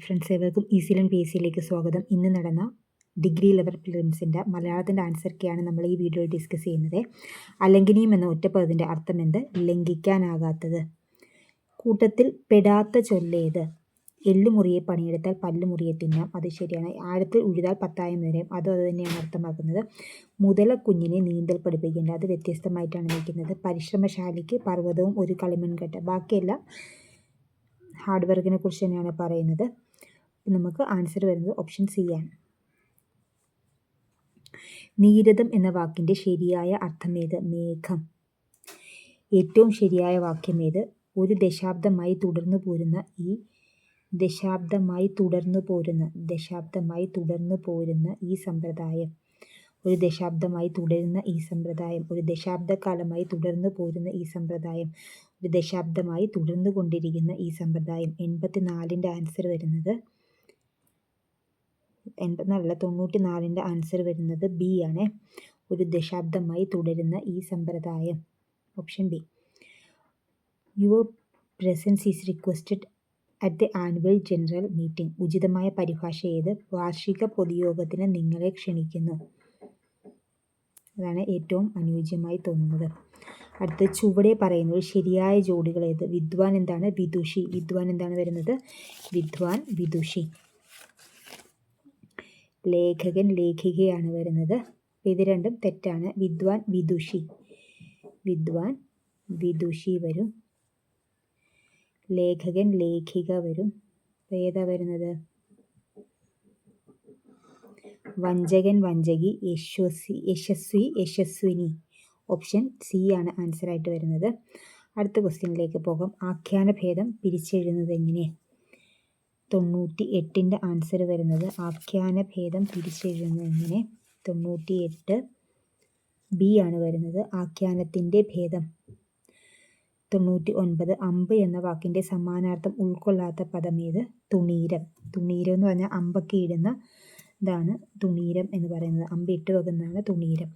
Friends, ഏവർക്കും easy learn PSCയിലേക്ക് സ്വാഗതം. ഇന്ന് നടന്ന ഡിഗ്രി ലെവൽ പ്രിലിംസിൻ്റെ മലയാളത്തിൻ്റെ ആൻസർക്കാണ് നമ്മൾ ഈ വീഡിയോയിൽ ഡിസ്കസ് ചെയ്യുന്നത്. അലംഘനീയം എന്ന ഒറ്റപ്പദത്തിൻ്റെ അർത്ഥം എന്ത്? ലംഘിക്കാനാകാത്തത്. കൂട്ടത്തിൽ പെടാത്ത ചൊല്ലേത്? എള്ളുമുറിയെ പണിയെടുത്താൽ പല്ലുമുറിയെ തിന്നാം. അത് ശരിയാണ്. ആഴത്തിൽ ഉഴുതാൽ 10,000 വരെയും അത് തന്നെയാണ് അർത്ഥമാക്കുന്നത്. മുതലക്കുഞ്ഞിനെ നീന്തൽ പഠിപ്പിക്കേണ്ട, അത് വ്യത്യസ്തമായിട്ടാണ് നിൽക്കുന്നത്. പരിശ്രമശാലിക്ക് പർവ്വതവും ഒരു കളിമൺകട്ട. ബാക്കിയെല്ലാം ഹാർഡ് വർക്കിനെ കുറിച്ച് തന്നെയാണ് പറയുന്നത്. നമുക്ക് ആൻസർ വരുന്നത് ഓപ്ഷൻ സി ആണ്. നീരദം എന്ന വാക്കിൻ്റെ ശരിയായ അർത്ഥം ഏത്? മേഘം. ഏറ്റവും ശരിയായ വാക്യം ഏത്? ഒരു ദശാബ്ദമായി തുടർന്നു പോരുന്ന ഈ സമ്പ്രദായം. ഒരു ദശാബ്ദമായി തുടരുന്ന ഈ സമ്പ്രദായം. ഒരു ദശാബ്ദക്കാലമായി തുടർന്നു പോരുന്ന ഈ സമ്പ്രദായം. ഒരു ദശാബ്ദമായി തുടർന്നു കൊണ്ടിരിക്കുന്ന ഈ സമ്പ്രദായം. 84ൻ്റെ ആൻസർ വരുന്നത് 94ൻ്റെ ആൻസർ വരുന്നത് ബി ആണ്. ഒരു ദശാബ്ദമായി തുടരുന്ന ഈ സമ്പ്രദായം. Option B. Your presence is requested at the annual general meeting. ഉചിതമായ പരിഭാഷ ഏത്? വാർഷിക പൊതുയോഗത്തിന് നിങ്ങളെ ക്ഷണിക്കുന്നു. അതാണ് ഏറ്റവും അനുയോജ്യമായി തോന്നുന്നത്. അടുത്ത ചുവടെ പറയുന്നത് ശരിയായ ജോഡികൾ ഏത്? വിദ്വാൻ എന്താണ്? വിദുഷി. വിദ്വാൻ എന്താണ് വരുന്നത്? വിദ്വാൻ, വിദുഷി. ലേഖകൻ, ലേഖികയാണ് വരുന്നത്. ഇത് രണ്ടും തെറ്റാണ്. വിദ്വാൻ, വിദുഷി. വിദ്വാൻ, വിദുഷി വരും. ലേഖകൻ, ലേഖിക വരും. ഏതാ വരുന്നത്? വഞ്ചകൻ, വഞ്ചകി. യശസ്വി, യശസ്വിനി. ഓപ്ഷൻ സി ആണ് ആൻസർ ആയിട്ട് വരുന്നത്. അടുത്ത ക്വസ്റ്റ്യനിലേക്ക് പോകാം. ആഖ്യാനഭേദം പിരിച്ചെഴുതുന്നത് എങ്ങനെ? 98ൻ്റെ ആൻസർ വരുന്നത് ആഖ്യാനഭേദം പിരിച്ചെഴുതുന്നത് എങ്ങനെ? 98 ബി ആണ് വരുന്നത്. ആഖ്യാനത്തിൻ്റെ ഭേദം. 99 അമ്പ് എന്ന വാക്കിൻ്റെ സമാനാർത്ഥം ഉൾക്കൊള്ളാത്ത പദം ഏത്? തുണീരം. തുണീരം എന്ന് പറഞ്ഞാൽ അമ്പൊക്കെ ഇടുന്ന ഇതാണ് തുണീരം എന്ന് പറയുന്നത്. അമ്പ് ഇട്ട് വെക്കുന്നതാണ് തുണീരം.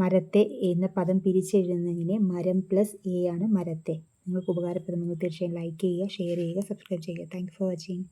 മരത്തെ എന്ന പദം പിരിച്ചെഴുതുന്നതിനെ മരം പ്ലസ് എ ആണ് മരത്തെ. നിങ്ങൾക്ക് ഉപകാരപ്പെടുമെങ്കിൽ തീർച്ചയായും ലൈക്ക് ചെയ്യുക, ഷെയർ ചെയ്യുക, സബ്സ്ക്രൈബ് ചെയ്യുക. Thank you for watching.